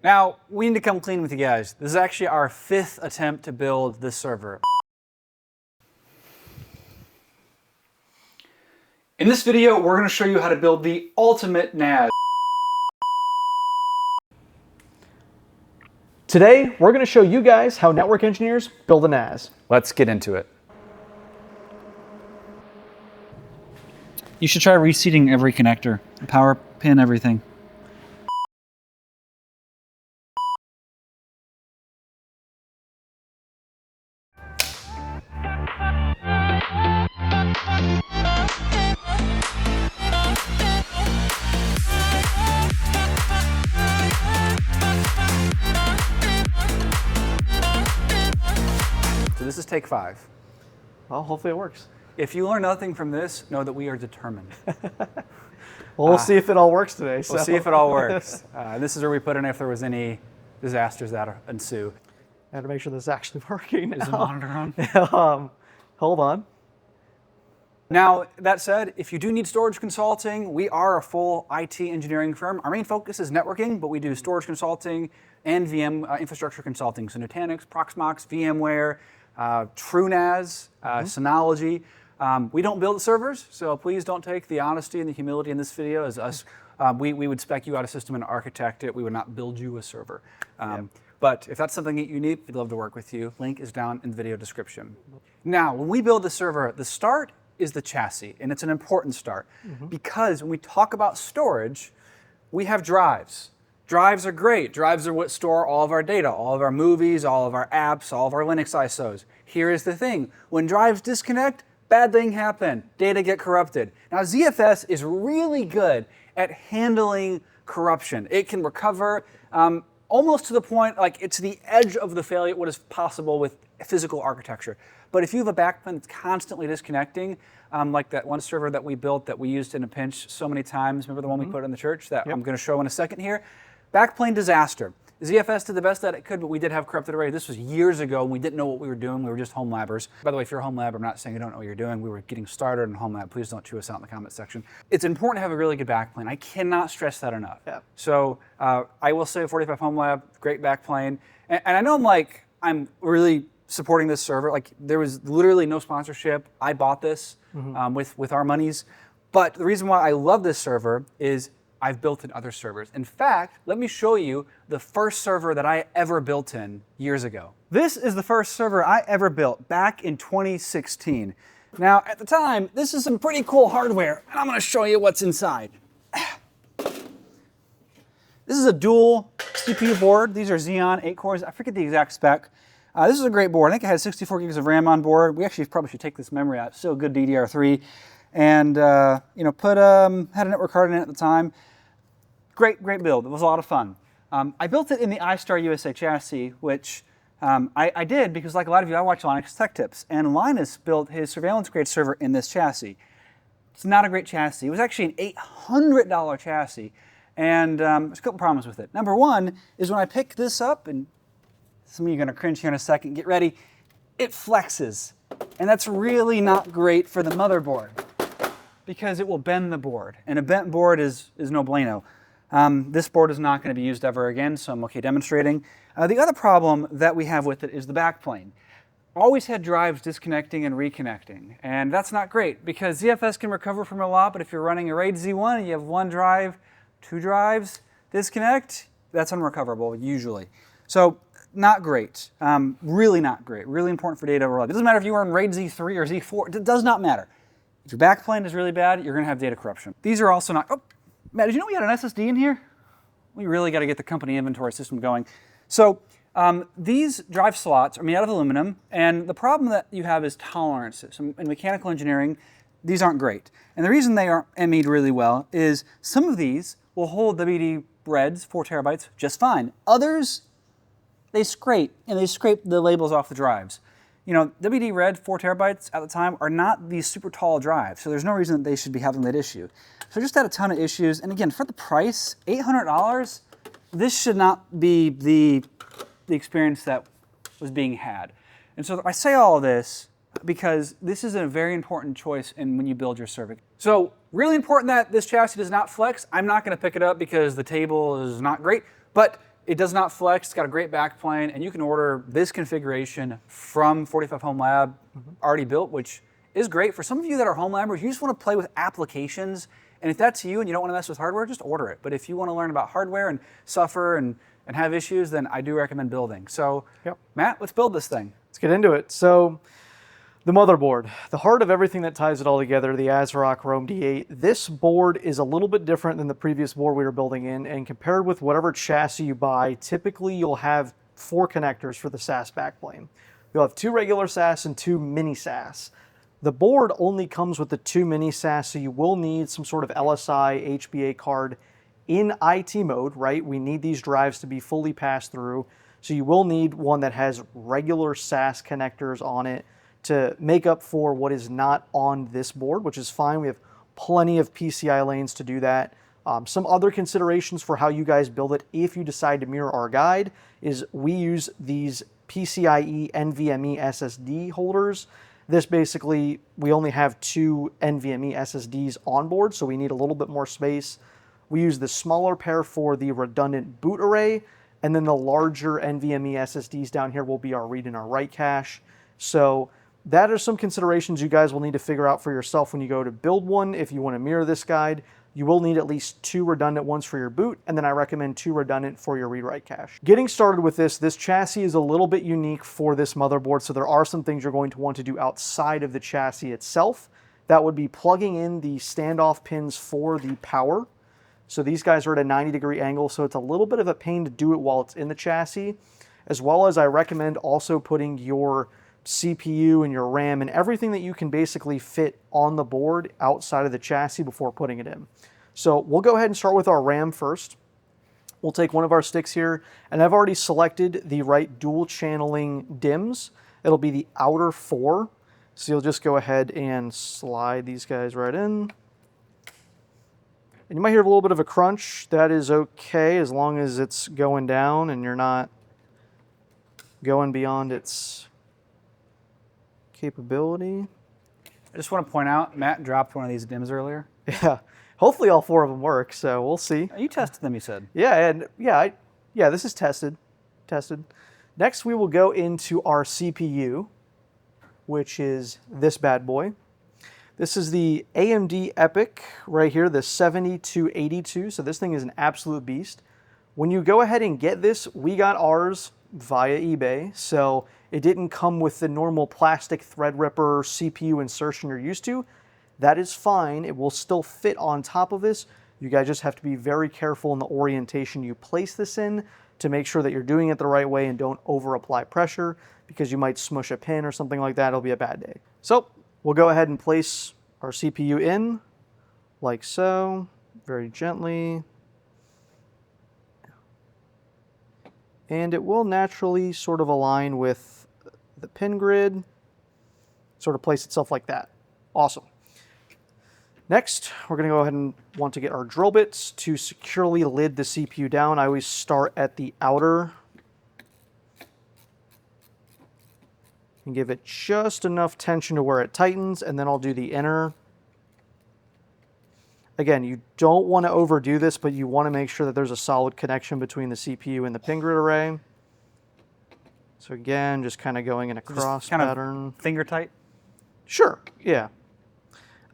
Now, we need to come clean with you guys. This is actually our 5th attempt to build this server. In this video, we're going to show you how to build the ultimate NAS. Today, we're going to show you guys how network engineers build a NAS. Let's get into it. You should try reseating every connector, power pin, everything. So this is take 5. Well, hopefully it works. If you learn nothing from this, know that we are determined. Well, we'll see if it all works today. We'll see if it all works. This is where we put in if there was any disasters that ensue. I had to make sure this is actually working. Is the monitor on? Hold on. Now, that said, if you do need storage consulting, we are a full IT engineering firm. Our main focus is networking, but we do storage consulting and VM infrastructure consulting. So Nutanix, Proxmox, VMware, TrueNAS, Synology. We don't build servers, so please don't take the honesty and the humility in this video as us. We would spec you out a system and architect it. We would not build you a server. But if that's something that you need, we'd love to work with you. Link is down in the video description. Now, when we build the server, the start is the chassis, and it's an important start because when we talk about storage, we have drives. Drives are great. Drives are what store all of our data, all of our movies, all of our apps, all of our Linux ISOs. Here is the thing. When drives disconnect, bad thing happen. Data get corrupted. Now, ZFS is really good at handling corruption. It can recover almost to the point, like it's the edge of the failure, what is possible with physical architecture. But if you have a backplane that's constantly disconnecting, like that one server that we built that we used in a pinch so many times, remember the one we put in the church that I'm going to show in a second here? Backplane disaster. ZFS did the best that it could, but we did have corrupted array. This was years ago, and we didn't know what we were doing. We were just home labbers. By the way, if you're a home lab, I'm not saying you don't know what you're doing. We were getting started in home lab. Please don't chew us out in the comment section. It's important to have a really good backplane. I cannot stress that enough. Yeah. So I will say 45 home lab, great backplane. And I know I'm really supporting this server. Like there was literally no sponsorship. I bought this with our monies. But the reason why I love this server is I've built in other servers. In fact, let me show you the first server that I ever built in years ago. This is the first server I ever built back in 2016. Now, at the time, this is some pretty cool hardware, and I'm gonna show you what's inside. This is a dual CPU board. These are Xeon 8 cores. I forget the exact spec. This is a great board. I think it had 64 gigs of RAM on board. We actually probably should take this memory out. Still good DDR3. And had a network card in it at the time. Great build. It was a lot of fun. I built it in the iStar USA chassis, which I did because, like a lot of you, I watch Linus Tech Tips, and Linus built his surveillance grade server in this chassis. It's not a great chassis. It was actually an $800 chassis, and there's a couple problems with it. Number one is when I pick this up, and some of you are going to cringe here in a second, get ready, it flexes, and that's really not great for the motherboard because it will bend the board, and a bent board is no bueno. This board is not going to be used ever again, so I'm okay demonstrating. The other problem that we have with it is the backplane. Always had drives disconnecting and reconnecting, and that's not great because ZFS can recover from a lot, but if you're running a RAID Z1 and you have 1 drive, 2 drives disconnect, that's unrecoverable usually. So not great, really not great, really important for data overload. It doesn't matter if you are in RAID Z3 or Z4, it does not matter. If your backplane is really bad, you're going to have data corruption. These are also not, oh, Matt, did you know we had an SSD in here? We really got to get the company inventory system going. So these drive slots are made out of aluminum, and the problem that you have is tolerances. In mechanical engineering, these aren't great. And the reason they aren't made really well is some of these will hold WD REDs, 4 terabytes, just fine. Others, they scrape, and they scrape the labels off the drives. You know, WD RED 4 terabytes at the time are not these super tall drives, so there's no reason that they should be having that issue. So I just had a ton of issues, and again, for the price, $800, this should not be the experience that was being had. And so I say all of this because this is a very important choice in when you build your server. So really important that this chassis does not flex. I'm not going to pick it up because the table is not great, but It does not flex. It's got a great backplane, and you can order this configuration from 45 Home Lab already built, which is great for some of you that are home labbers. You just want to play with applications, and if that's you and you don't want to mess with hardware, just order it. But if you want to learn about hardware and suffer and have issues, then I do recommend building. So, Matt, let's build this thing. Let's get into it. So, the motherboard, the heart of everything that ties it all together, the ASRock Rome D8. This board is a little bit different than the previous board we were building in, and compared with whatever chassis you buy, typically you'll have 4 connectors for the SAS backplane. You'll have 2 regular SAS and 2 mini SAS. The board only comes with the 2 mini SAS, so you will need some sort of LSI HBA card in IT mode, right? We need these drives to be fully passed through, so you will need one that has regular SAS connectors on it to make up for what is not on this board, which is fine. We have plenty of PCI lanes to do that. Some other considerations for how you guys build it, if you decide to mirror our guide, is we use these PCIe NVMe SSD holders. This basically, we only have 2 NVMe SSDs on board, so we need a little bit more space. We use the smaller pair for the redundant boot array, and then the larger NVMe SSDs down here will be our read and our write cache. So that are some considerations you guys will need to figure out for yourself when you go to build one. If you want to mirror this guide, you will need at least 2 redundant ones for your boot, and then I recommend 2 redundant for your read-write cache. Getting started with this chassis is a little bit unique for this motherboard, so there are some things you're going to want to do outside of the chassis itself. That would be plugging in the standoff pins for the power. So these guys are at a 90-degree angle, so it's a little bit of a pain to do it while it's in the chassis, as well as I recommend also putting your CPU and your RAM and everything that you can basically fit on the board outside of the chassis before putting it in. So we'll go ahead and start with our RAM first. We'll take one of our sticks here, and I've already selected the right dual channeling DIMMs. It'll be the outer 4. So you'll just go ahead and slide these guys right in. And you might hear a little bit of a crunch. That is okay as long as it's going down and you're not going beyond its capability. I just want to point out, Matt dropped one of these DIMMs earlier. Yeah, hopefully all 4 of them work, so we'll see. You tested them, you said. Yeah, and this is tested. Next, we will go into our CPU, which is this bad boy. This is the AMD EPYC right here, the 7282. So this thing is an absolute beast. When you go ahead and get this, we got ours via eBay. So it didn't come with the normal plastic Threadripper CPU insertion you're used to. That is fine. It will still fit on top of this. You guys just have to be very careful in the orientation you place this in to make sure that you're doing it the right way and don't over apply pressure, because you might smush a pin or something like that. It'll be a bad day. So we'll go ahead and place our CPU in like so, very gently. And it will naturally sort of align with the pin grid, sort of place itself like that. Awesome. Next, we're going to go ahead and want to get our drill bits to securely lid the CPU down. I always start at the outer and give it just enough tension to where it tightens, and then I'll do the inner. Again, you don't want to overdo this, but you want to make sure that there's a solid connection between the CPU and the pin grid array. So again, just kind of going in a cross pattern. Finger tight? Sure, yeah.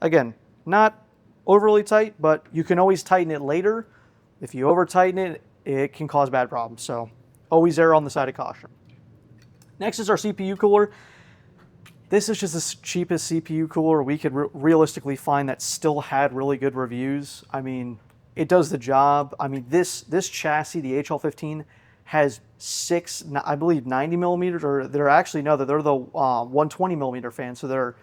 Again, not overly tight, but you can always tighten it later. If you over tighten it, it can cause bad problems. So always err on the side of caution. Next is our CPU cooler. This is just the cheapest CPU cooler we could realistically find that still had really good reviews. I mean, it does the job. I mean, this chassis, the HL15, has 6, I believe, 90 millimeters, or they're actually, no, they're the 120 millimeter fans. So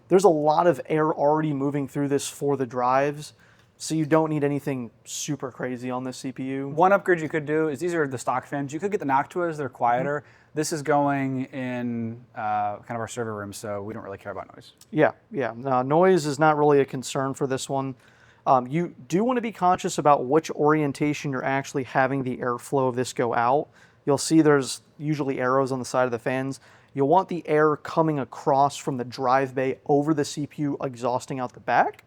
there's a lot of air already moving through this for the drives. So you don't need anything super crazy on this CPU. One upgrade you could do is, these are the stock fans. You could get the Noctuas, they're quieter. This is going in kind of our server room, so we don't really care about noise. Yeah. Noise is not really a concern for this one. You do want to be conscious about which orientation you're actually having the airflow of this go out. You'll see there's usually arrows on the side of the fans. You'll want the air coming across from the drive bay over the CPU, exhausting out the back.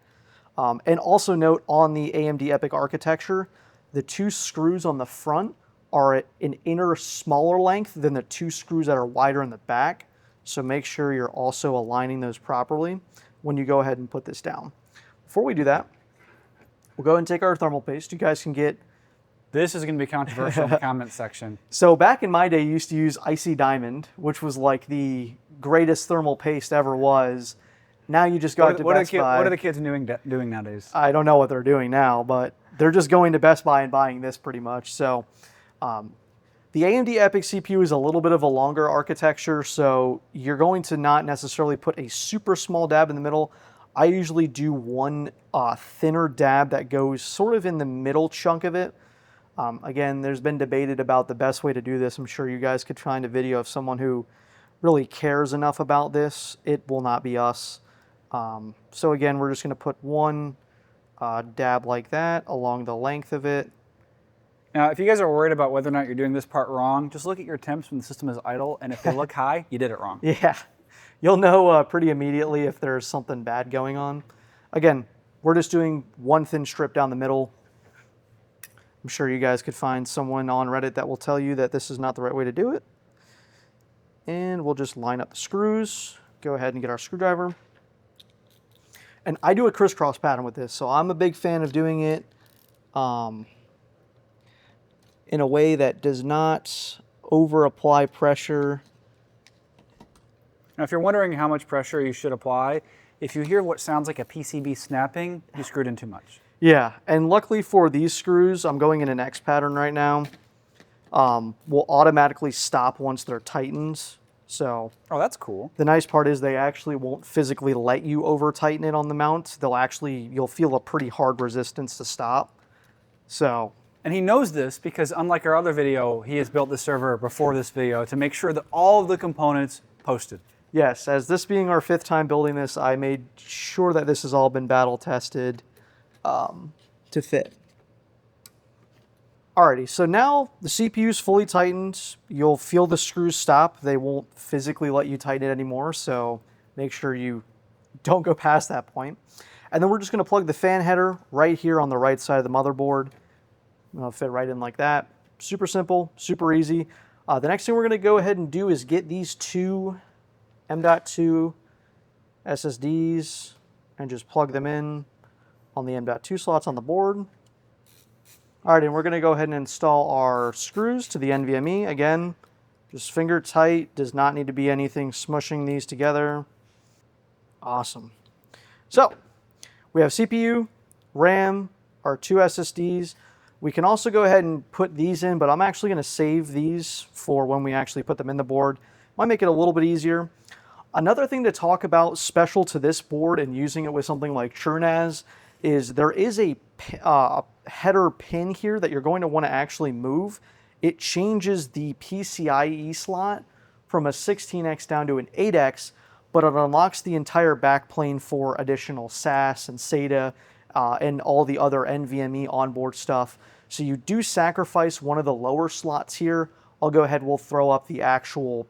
And also note, on the AMD EPYC architecture, the 2 screws on the front are at an inner smaller length than the 2 screws that are wider in the back. So make sure you're also aligning those properly when you go ahead and put this down. Before we do that, we'll go ahead and take our thermal paste. You guys can get... This is going to be controversial in the comments section. So back in my day, you used to use Icy Diamond, which was like the greatest thermal paste ever was. Now you just go to Best Buy. What are the kids doing nowadays? I don't know what they're doing now, but they're just going to Best Buy and buying this pretty much. So the AMD EPYC CPU is a little bit of a longer architecture, so you're going to not necessarily put a super small dab in the middle. I usually do one thinner dab that goes sort of in the middle chunk of it. Again, there's been debated about the best way to do this. I'm sure you guys could find a video of someone who really cares enough about this. It will not be us. So again, we're just going to put one dab like that along the length of it. Now, if you guys are worried about whether or not you're doing this part wrong, just look at your temps when the system is idle, and if they look high, you did it wrong. Yeah, you'll know pretty immediately if there's something bad going on. Again, we're just doing one thin strip down the middle. I'm sure you guys could find someone on Reddit that will tell you that this is not the right way to do it. And we'll just line up the screws, go ahead and get our screwdriver. And I do a crisscross pattern with this, so I'm a big fan of doing it in a way that does not over apply pressure. Now, if you're wondering how much pressure you should apply, if you hear what sounds like a PCB snapping, you screwed in too much. Yeah, and luckily for these screws, I'm going in an X pattern right now, will automatically stop once they're tightened. So, oh, that's cool. The nice part is they actually won't physically let you over tighten it on the mount. You'll feel a pretty hard resistance to stop. So. And he knows this because unlike our other video, he has built the server before this video to make sure that all of the components posted. Yes, as this being our 5th time building this, I made sure that this has all been battle tested to fit. Alrighty, so now the CPU is fully tightened. You'll feel the screws stop. They won't physically let you tighten it anymore, so make sure you don't go past that point. And then we're just going to plug the fan header right here on the right side of the motherboard. It'll fit right in like that. Super simple, super easy. The next thing we're going to go ahead and do is get these 2 M.2 SSDs and just plug them in on the M.2 slots on the board. All right, and we're going to go ahead and install our screws to the NVMe. Again, just finger tight, does not need to be anything smushing these together. Awesome. So, we have CPU, RAM, our 2 SSDs. We can also go ahead and put these in, but I'm actually going to save these for when we actually put them in the board. Might make it a little bit easier. Another thing to talk about special to this board and using it with something like NAS is there is a header pin here that you're going to want to actually move. It changes the PCIe slot from a 16X down to an 8X, but it unlocks the entire backplane for additional SAS and SATA and all the other NVMe onboard stuff. So you do sacrifice one of the lower slots here. I'll go ahead, we'll throw up the actual,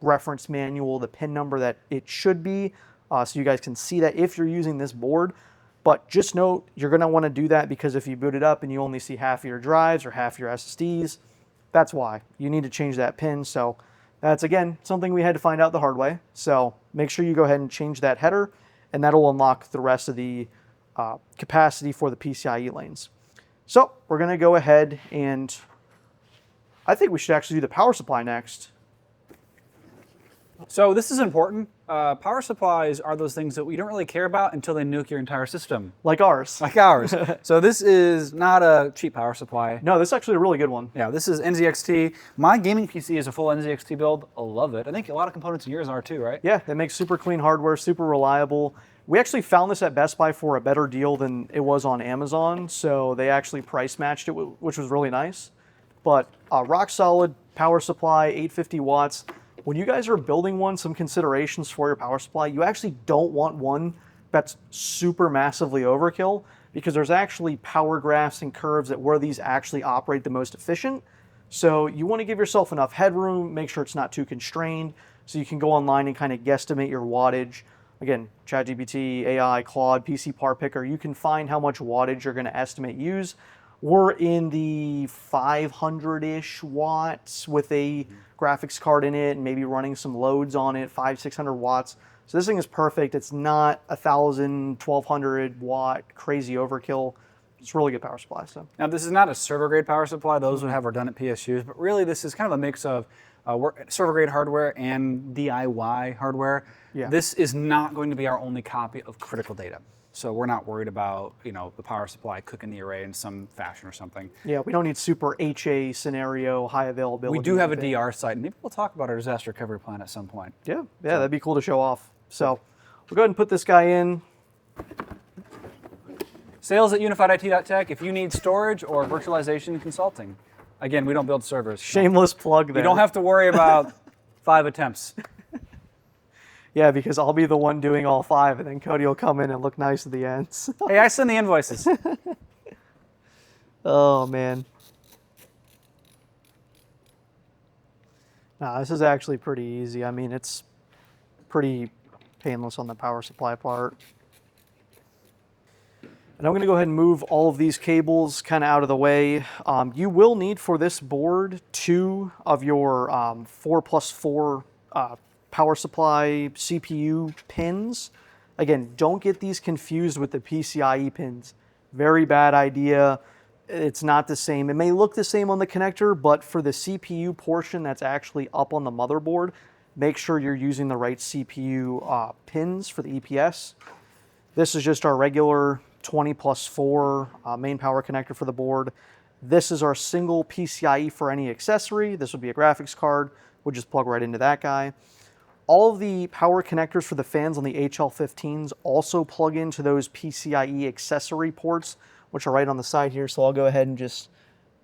reference manual, the pin number that it should be, so you guys can see that if you're using this board. But just note, you're going to want to do that because if you boot it up and you only see half of your drives or half your SSDs, that's why. You need to change that pin. So that's, again, something we had to find out the hard way. So make sure you go ahead and change that header, and that'll unlock the rest of the capacity for the PCIe lanes. So we're going to go ahead and I think we should actually do the power supply next. So this is important. Power supplies are those things that we don't really care about until they nuke your entire system. Like ours. Like ours. So this is not a cheap power supply. No, this is actually a really good one. Yeah, this is NZXT. My gaming PC is a full NZXT build. I love it. I think a lot of components in yours are too, right? Yeah, they make super clean hardware, super reliable. We actually found this at Best Buy for a better deal than it was on Amazon, so they actually price matched it, which was really nice. But rock solid power supply, 850 watts. When you guys are building one, some considerations for your power supply, you actually don't want one that's super massively overkill because there's actually power graphs and curves at where these actually operate the most efficient. So you want to give yourself enough headroom, make sure it's not too constrained, so you can go online and kind of guesstimate your wattage. Again, ChatGPT, AI, Claude, PC Part Picker, you can find how much wattage you're going to estimate use. We're in the 500-ish watts with a graphics card in it and maybe running some loads on it, 600 watts. So this thing is perfect. It's not 1,000, 1,200 watt crazy overkill. It's a really good power supply. So now this is not a server grade power supply. Those would have redundant PSUs, but really this is kind of a mix of server grade hardware and DIY hardware. Yeah. This is not going to be our only copy of critical data. So we're not worried about, you know, the power supply cooking the array in some fashion or something. Yeah, we don't need super HA scenario, high availability. We do have a DR site, and maybe we'll talk about our disaster recovery plan at some point. Yeah, that'd be cool to show off. So we'll go ahead and put this guy in. Sales at unifiedit.tech if you need storage or virtualization consulting. Again, we don't build servers. Shameless plug there. You don't have to worry about 5 attempts. Yeah, because I'll be the one doing all 5, and then Cody will come in and look nice at the ends. Hey, I send the invoices. Oh, man. Nah, this is actually pretty easy. I mean, it's pretty painless on the power supply part. And I'm going to go ahead and move all of these cables kind of out of the way. You will need for this board 2 of your 4+4 power supply CPU pins. Again, don't get these confused with the PCIe pins. Very bad idea. It's not the same. It may look the same on the connector, but for the CPU portion that's actually up on the motherboard, make sure you're using the right CPU pins for the EPS. This is just our regular 20+4 main power connector for the board. This is our single PCIe for any accessory. This would be a graphics card. We'll just plug right into that guy. All of the power connectors for the fans on the HL15s also plug into those PCIe accessory ports, which are right on the side here. So I'll go ahead and just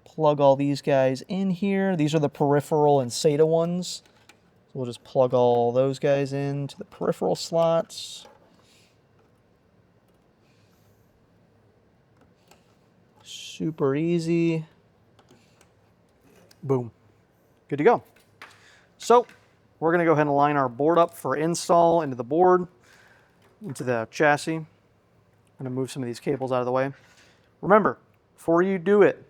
plug all these guys in here. These are the peripheral and SATA ones. So we'll just plug all those guys into the peripheral slots. Super easy. Boom. Good to go. So we're going to go ahead and line our board up for install into the board, into the chassis. I'm going to move some of these cables out of the way. Remember, before you do it,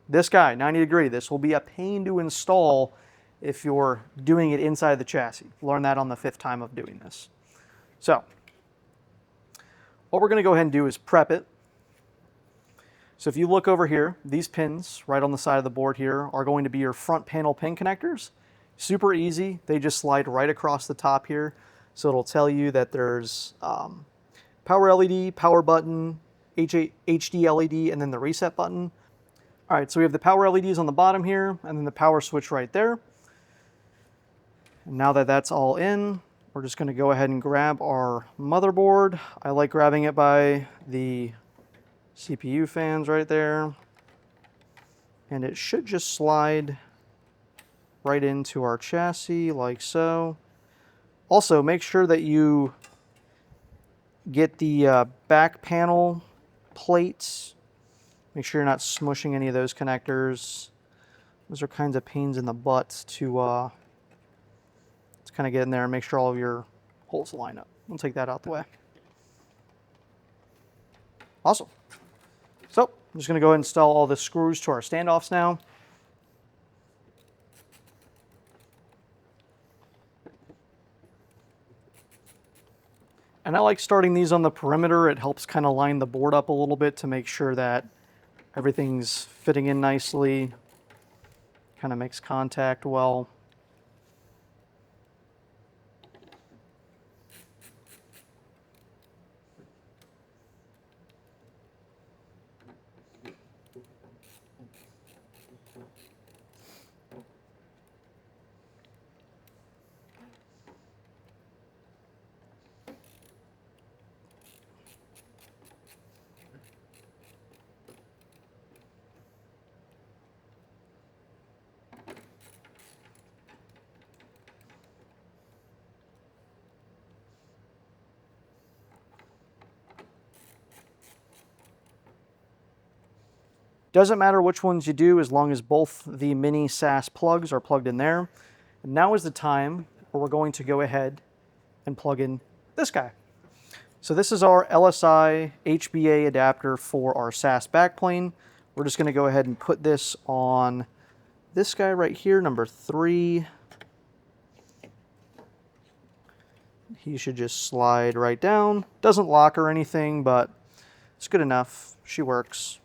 this guy, 90 degree, this will be a pain to install if you're doing it inside the chassis. Learn that on the 5th time of doing this. So what we're going to go ahead and do is prep it. So if you look over here, these pins right on the side of the board here are going to be your front panel pin connectors. Super easy. They just slide right across the top here. So it'll tell you that there's power LED, power button, HD LED, and then the reset button. All right, so we have the power LEDs on the bottom here, and then the power switch right there. And now that that's all in, we're just going to go ahead and grab our motherboard. I like grabbing it by the CPU fans right there. And it should just slide right into our chassis like so. Also, make sure that you get the back panel plates. Make sure you're not smushing any of those connectors. Those are kinds of pains in the butt to kind of get in there and make sure all of your holes line up. We'll take that out the way. Awesome. So I'm just going to go ahead and install all the screws to our standoffs now. And I like starting these on the perimeter. It helps kind of line the board up a little bit to make sure that everything's fitting in nicely. Kind of makes contact well. Doesn't matter which ones you do as long as both the mini SAS plugs are plugged in there. And now is the time where we're going to go ahead and plug in this guy. So this is our LSI HBA adapter for our SAS backplane. we're just going to go ahead and put this on this guy right here, number 3. He should just slide right down. Doesn't lock or anything, but it's good enough. She works.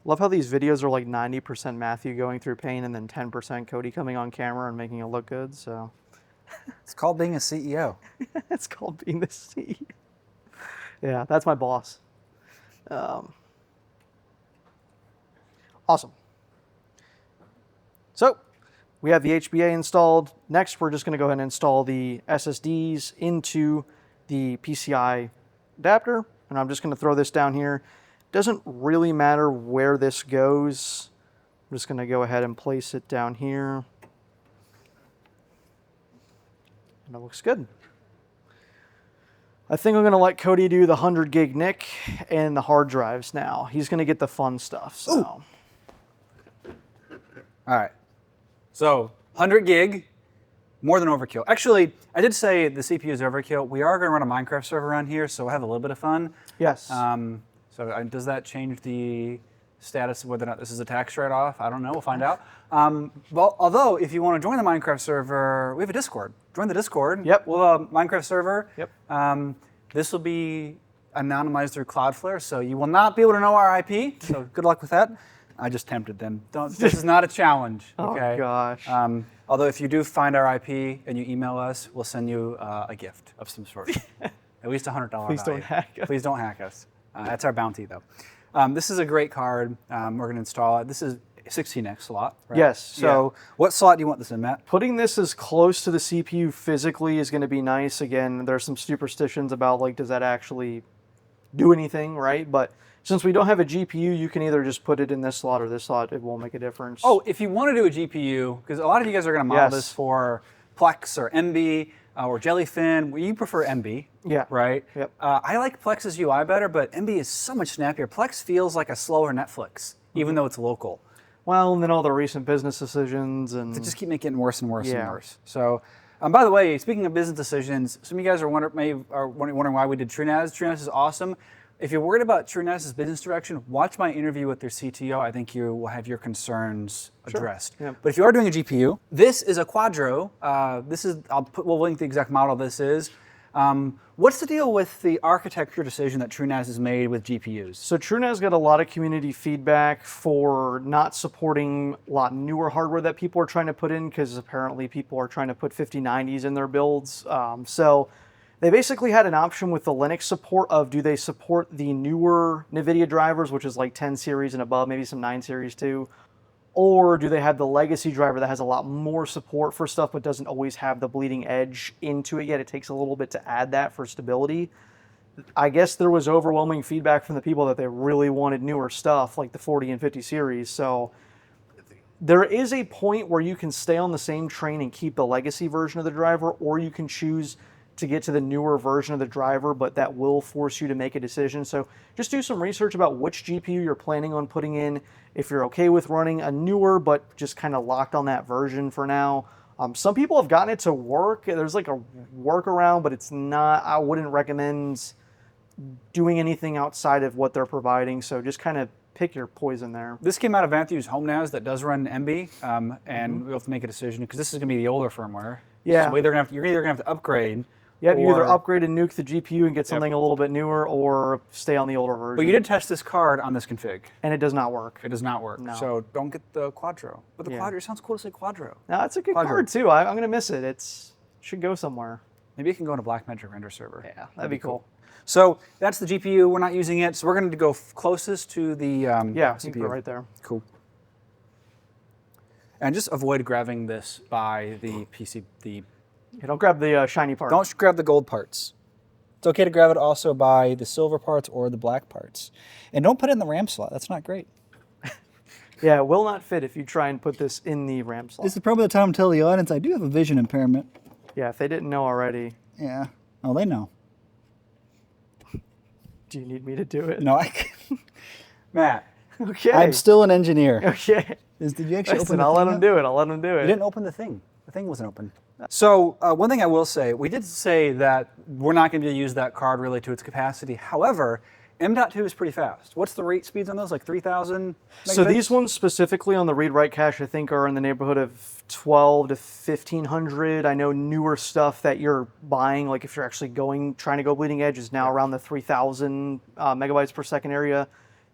Love how these videos are like 90% Matthew going through pain and then 10% Cody coming on camera and making it look good. So It's called being a CEO. it's called being the CEO. Yeah, that's my boss. Awesome. So we have the HBA installed. Next, we're just going to go ahead and install the SSDs into the PCI adapter. And I'm just going to throw this down here. Doesn't really matter where this goes. I'm just going to go ahead and place it down here. And it looks good. I think I'm going to let Cody do the 100 gig NIC and the hard drives now. He's going to get the fun stuff. So. Ooh. All right. So 100 gig, more than overkill. Actually, I did say the CPU is overkill. We are going to run a Minecraft server on here, so we'll have a little bit of fun. Yes. So does that change the status of whether or not this is a tax write-off? I don't know. We'll find out. Well, although, if you want to join the Minecraft server, we have a Discord. Join the Discord. Yep. We'll have a Minecraft server. Yep. This will be anonymized through Cloudflare, so you will not be able to know our IP. So good luck with that. I just tempted them. This is not a challenge. Okay? Oh, gosh. Although if you do find our IP and you email us, we'll send you a gift of some sort. At least $100 Please value. don't hack us. Please don't hack us. That's our bounty, though. This is a great card. We're going to install it. This is 16X slot, right? Yes. So what slot do you want this in, Matt? Putting this as close to the CPU physically is going to be nice. Again, there's some superstitions about, like, does that actually do anything, right? But since we don't have a GPU, you can either just put it in this slot or this slot. It won't make a difference. Oh, if you want to do a GPU, because a lot of you guys are going to model Yes. this for Plex or MB or Jellyfin. You prefer MB, Yeah. right? Yep. I like Plex's UI better, but MB is so much snappier. Plex feels like a slower Netflix, even though it's local. Well, and then all the recent business decisions and They just keep making it worse and worse and Yeah. worse. So, by the way, speaking of business decisions, some of you guys are wondering why we did TrueNAS. TrueNAS is awesome. If you're worried about TrueNAS's business direction, watch my interview with their CTO. I think you will have your concerns addressed. Yeah. But if you are doing a GPU, this is a Quadro. We'll link the exact model this is. What's the deal with the architecture decision that TrueNAS has made with GPUs? So TrueNAS got a lot of community feedback for not supporting a lot newer hardware that people are trying to put in, because apparently people are trying to put 5090s in their builds. So they basically had an option with the Linux support of, do they support the newer NVIDIA drivers, which is like 10 series and above, maybe some 9 series too, or do they have the legacy driver that has a lot more support for stuff but doesn't always have the bleeding edge into it yet? It takes a little bit to add that for stability. I guess there was overwhelming feedback from the people that they really wanted newer stuff like the 40 and 50 series. So there is a point where you can stay on the same train and keep the legacy version of the driver, or you can choose to get to the newer version of the driver, but that will force you to make a decision. So just do some research about which GPU you're planning on putting in, if you're okay with running a newer but just kind of locked on that version for now. Some people have gotten it to work. There's like a workaround, but it's not, I wouldn't recommend doing anything outside of what they're providing. So just kind of pick your poison there. This came out of Matthew's home NAS that does run MB, and we'll have to make a decision because this is going to be the older firmware. Yeah. So you're either going to have to upgrade. Yeah, you either or- upgrade and nuke the GPU and get something a little bit newer, or stay on the older version. But you did test this card on this config. And it does not work. It does not work. No. So don't get the Quadro. But the Yeah. Quadro, it sounds cool to say Quadro. No, it's a good Quadro. card too. I'm going to miss it. It should go somewhere. Maybe it can go in a Blackmagic render server. Yeah, that'd be cool. So that's the GPU. We're not using it. So we're going to go closest to the Yeah, you can CPU. go right there. Cool. And just avoid grabbing this by the PC. Yeah, don't grab the shiny part. Don't grab the gold parts. It's okay to grab it also by the silver parts or the black parts. And don't put it in the RAM slot. That's not great. Yeah, it will not fit if you try and put this in the RAM slot. This is probably the time to tell the audience I do have a vision impairment. Yeah, if they didn't know already. Yeah. Oh, they know. Do you need me to do it? No, I can't. Matt, Okay. I'm still an engineer. Okay. Did you actually Listen, open the I'll thing let him up? do it. I'll let him do You it. didn't open the thing. The thing wasn't open. So one thing I will say, we did say that we're not going to use that card really to its capacity. However, M.2 is pretty fast. What's the rate speeds on those? Like 3,000 megabits? So these ones specifically on the read-write cache, I think, are in the neighborhood of 12 to 1,500. I know newer stuff that you're buying, like if you're actually trying to go bleeding edge, is now around the 3,000 megabytes per second area.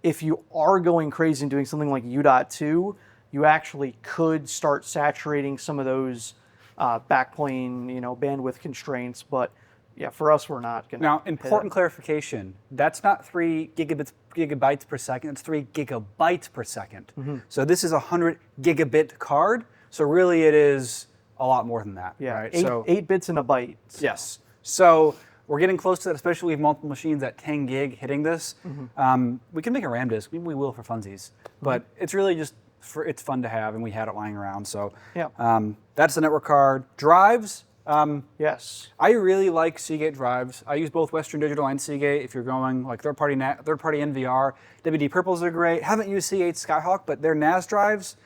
If you are going crazy and doing something like U.2, you actually could start saturating some of those backplane, bandwidth constraints. But yeah, for us, we're not going to. Now, important clarification. That's not 3 gigabytes per second. It's 3 gigabytes per second. So this is a 100 gigabit card. So really, it is a lot more than that. Yeah, right? 8 bits in a byte. Yes. So we're getting close to that, especially we have multiple machines at 10 gig hitting this. We can make a RAM disk. Maybe we will for funsies. But it's really just it's fun to have, and we had it lying around. So that's the network card. Drives. Yes. I really like Seagate drives. I use both Western Digital and Seagate if you're going like third-party NVR. WD Purples are great. Haven't used Seagate Skyhawk, but their NAS drives,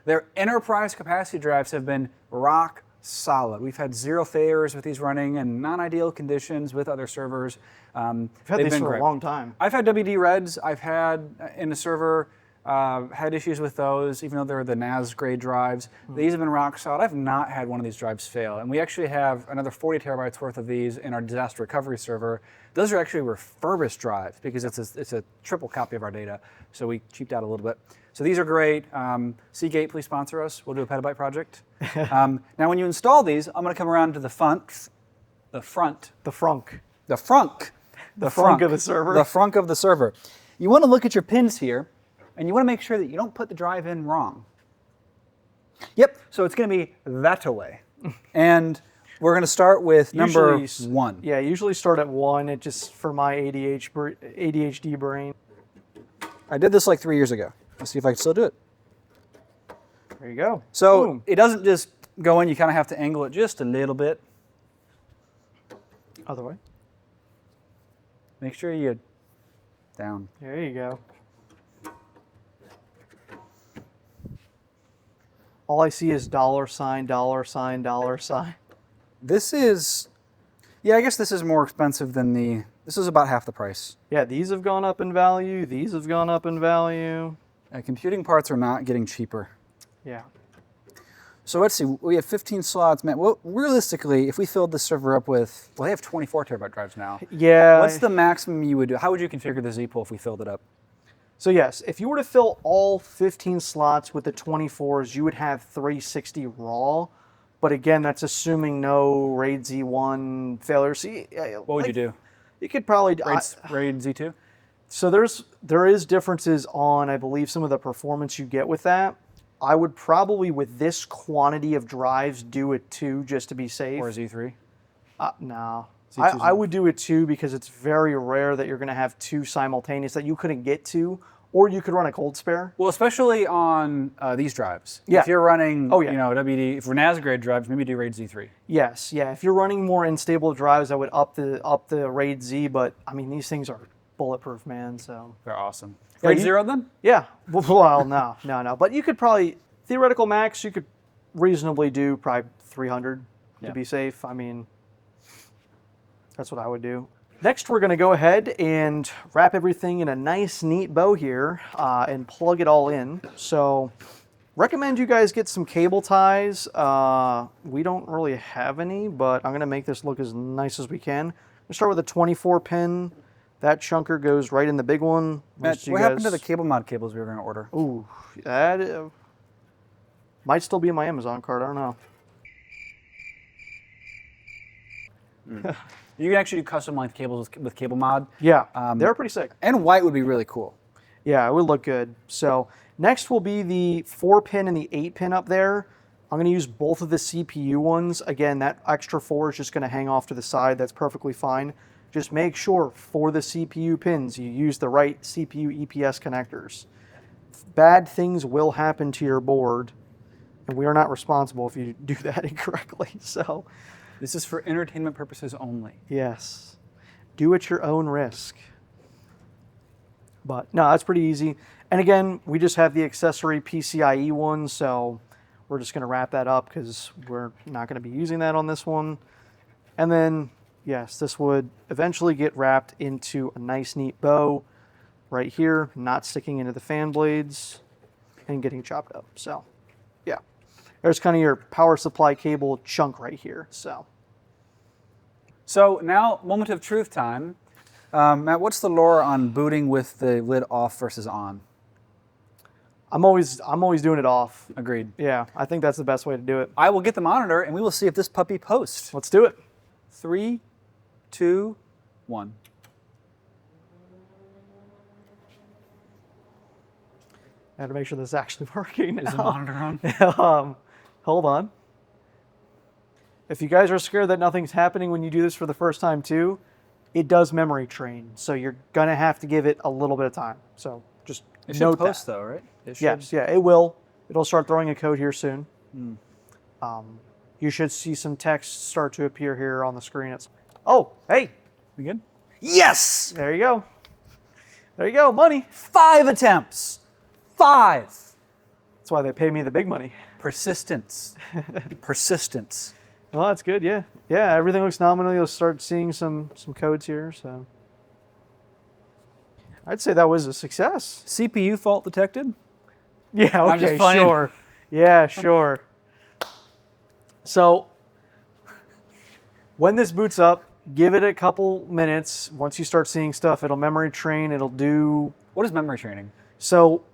their enterprise capacity drives have been rock solid. We've had 0 failures with these running in non-ideal conditions with other servers. I've had these for a long time. I've had WD Reds. I've had in a server. Had issues with those, even though they're the NAS grade drives. These have been rock solid. I've not had one of these drives fail. And we actually have another 40 terabytes worth of these in our disaster recovery server. Those are actually refurbished drives because it's a triple copy of our data. So we cheaped out a little bit. So these are great. Seagate, please sponsor us. We'll do a petabyte project. Now, when you install these, I'm going to come around to the frunk of the server. The frunk of the server. You want to look at your pins here. And you want to make sure that you don't put the drive in wrong. Yep, so it's going to be that way. And we're going to start with number 1. Yeah, usually start at 1. It just, for my ADHD brain. I did this like 3 years ago. Let's see if I can still do it. There you go. So Boom. It doesn't just go in, you kind of have to angle it just a little bit. Other way. Make sure you down. There you go. All I see is $sign, $sign. This is, I guess this is more expensive than this is about half the price. Yeah, these have gone up in value. These have gone up in value. Computing parts are not getting cheaper. Yeah. So let's see, we have 15 slots. Man, well, realistically, if we filled this server up with, they have 24 terabyte drives now. Yeah. What's the maximum you would do? How would you configure the Z pool if we filled it up? So yes, if you were to fill all 15 slots with the 24s, you would have 360 raw. But again, that's assuming no RAID Z1 failure. See, what would you do? You could probably RAID Z2. So there is differences on, I believe, some of the performance you get with that. I would probably, with this quantity of drives, do it 2 just to be safe. Or Z3. No. I would do it 2 because it's very rare that you're going to have 2 simultaneous that you couldn't get to, or you could run a cold spare. Well, especially on these drives. Yeah. If you're running, WD, if we're NAS grade drives, maybe do RAID Z3. Yes, yeah. If you're running more unstable drives, I would up the RAID Z. But I mean, these things are bulletproof, man. So they're awesome. RAID 0 then? Yeah. Well, no. But you could probably theoretical max. You could reasonably do probably 300 to be safe. I mean. That's what I would do. Next, we're going to go ahead and wrap everything in a nice, neat bow here and plug it all in. So, recommend you guys get some cable ties. We don't really have any, but I'm going to make this look as nice as we can. We'll start with a 24 pin. That chunker goes right in the big one. Matt, what happened to the cable mod cables we were going to order? Ooh, that might still be in my Amazon cart. I don't know. You can actually do custom length cables with cable mod. Yeah, they're pretty sick. And white would be really cool. Yeah, it would look good. So next will be the 4-pin and the 8-pin up there. I'm going to use both of the CPU ones. Again, that extra 4 is just going to hang off to the side. That's perfectly fine. Just make sure for the CPU pins, you use the right CPU EPS connectors. Bad things will happen to your board, and we are not responsible if you do that incorrectly. So. This is for entertainment purposes only. Yes. Do at your own risk. But no, that's pretty easy. And again, we just have the accessory PCIe one, so we're just going to wrap that up because we're not going to be using that on this one. And then, yes, this would eventually get wrapped into a nice, neat bow right here, not sticking into the fan blades and getting chopped up. So, yeah, there's kind of your power supply cable chunk right here. So now, moment of truth time. Matt, what's the lore on booting with the lid off versus on? I'm always doing it off. Agreed. Yeah, I think that's the best way to do it. I will get the monitor and we will see if this puppy posts. Let's do it. 3, 2, 1. I have to make sure this is actually working. Is the monitor on? Hold on. If you guys are scared that nothing's happening when you do this for the first time too, it does memory train. So you're going to have to give it a little bit of time. So just It should note post that. though, right? It should. Yes, yeah, it will. It'll start throwing a code here soon. You should see some text start to appear here on the screen. Oh, hey, We good? Yes! there you go. There you go, money. 5 attempts. 5. That's why they pay me the big money. Persistence. Persistence. Well, that's good, yeah. Yeah, everything looks nominal. You'll start seeing some codes here, so. I'd say that was a success. CPU fault detected? Yeah, I'm just okay, playing. sure. Yeah, sure. So, when this boots up, give it a couple minutes. Once you start seeing stuff, it'll memory train. It'll do... What is memory training? So,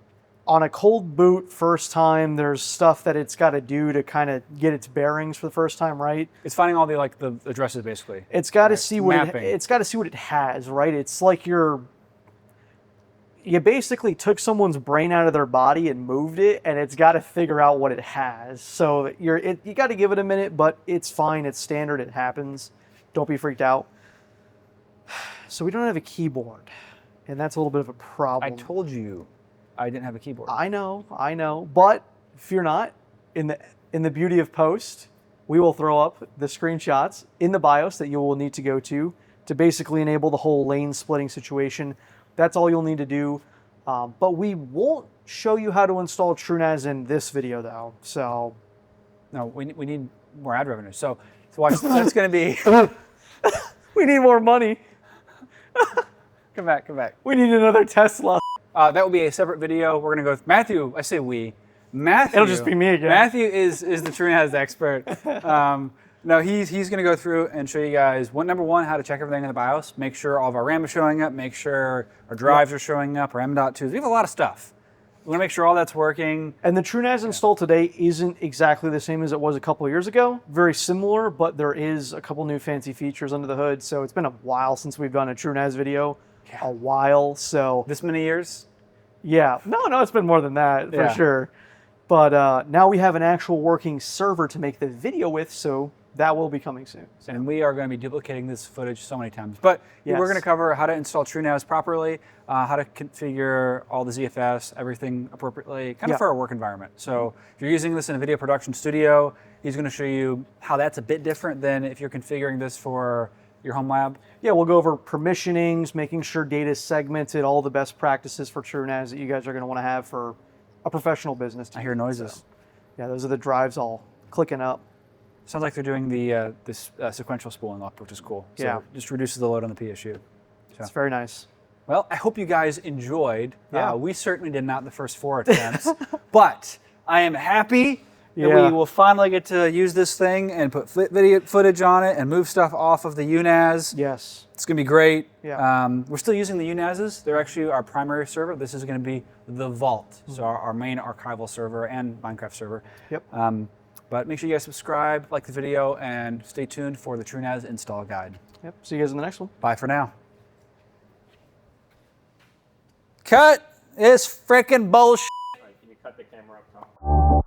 on a cold boot first time, there's stuff that it's got to do to kind of get its bearings for the first time, right? It's finding all the the addresses basically. It's got to see what Mapping. it's got to see what it has, right? It's like you basically took someone's brain out of their body and moved it, and it's got to figure out what it has. So you got to give it a minute, but it's fine. It's standard. It happens. Don't be freaked out. So we don't have a keyboard, and that's a little bit of a problem. I told you I didn't have a keyboard. I know. But fear not. In the beauty of post, we will throw up the screenshots in the BIOS that you will need to go to basically enable the whole lane splitting situation. That's all you'll need to do. But we won't show you how to install TrueNAS in this video, though. So, No, we need more ad revenue. So watch. That's going to be. we need more money. Come back. We need another Tesla. That will be a separate video. We're going to go with Matthew. I say we. Matthew. It'll just be me again. Matthew is the TrueNAS expert. No, he's going to go through and show you guys number one, how to check everything in the BIOS. Make sure all of our RAM is showing up. Make sure our drives are showing up. Our M.2s. We have a lot of stuff. We want to make sure all that's working. And the TrueNAS install today isn't exactly the same as it was a couple of years ago. Very similar, but there is a couple new fancy features under the hood. So it's been a while since we've done a TrueNAS video. Yeah. A while. So This many years? yeah, no, it's been more than that for Yeah. sure. But now we have an actual working server to make the video with, so that will be coming soon. So. And we are going to be duplicating this footage so many times. But Yes. we're going to cover how to install TrueNAS properly, how to configure all the ZFS, everything appropriately, kind of Yeah. for our work environment. So if you're using this in a video production studio, he's going to show you how that's a bit different than if you're configuring this for your home lab. Yeah, we'll go over permissionings, making sure data is segmented, all the best practices for TrueNAS that you guys are going to want to have for a professional business team. I hear noises. So, yeah, those are the drives all clicking up. Sounds like they're doing the this sequential spooling up, which is cool. So Yeah. it just reduces the load on the PSU. It's very nice. Well, I hope you guys enjoyed. Yeah. We certainly did not the first 4 attempts, but I am happy that Yeah. we will finally get to use this thing and put video footage on it and move stuff off of the UNAS. Yes. It's going to be great. Yeah. We're still using the UNASs. They're actually our primary server. This is going to be the Vault, so our main archival server and Minecraft server. Yep. But make sure you guys subscribe, like the video, and stay tuned for the TrueNAS install guide. Yep. See you guys in the next one. Bye for now. Cut! It's freaking bullshit. Can you cut the camera up, Tom?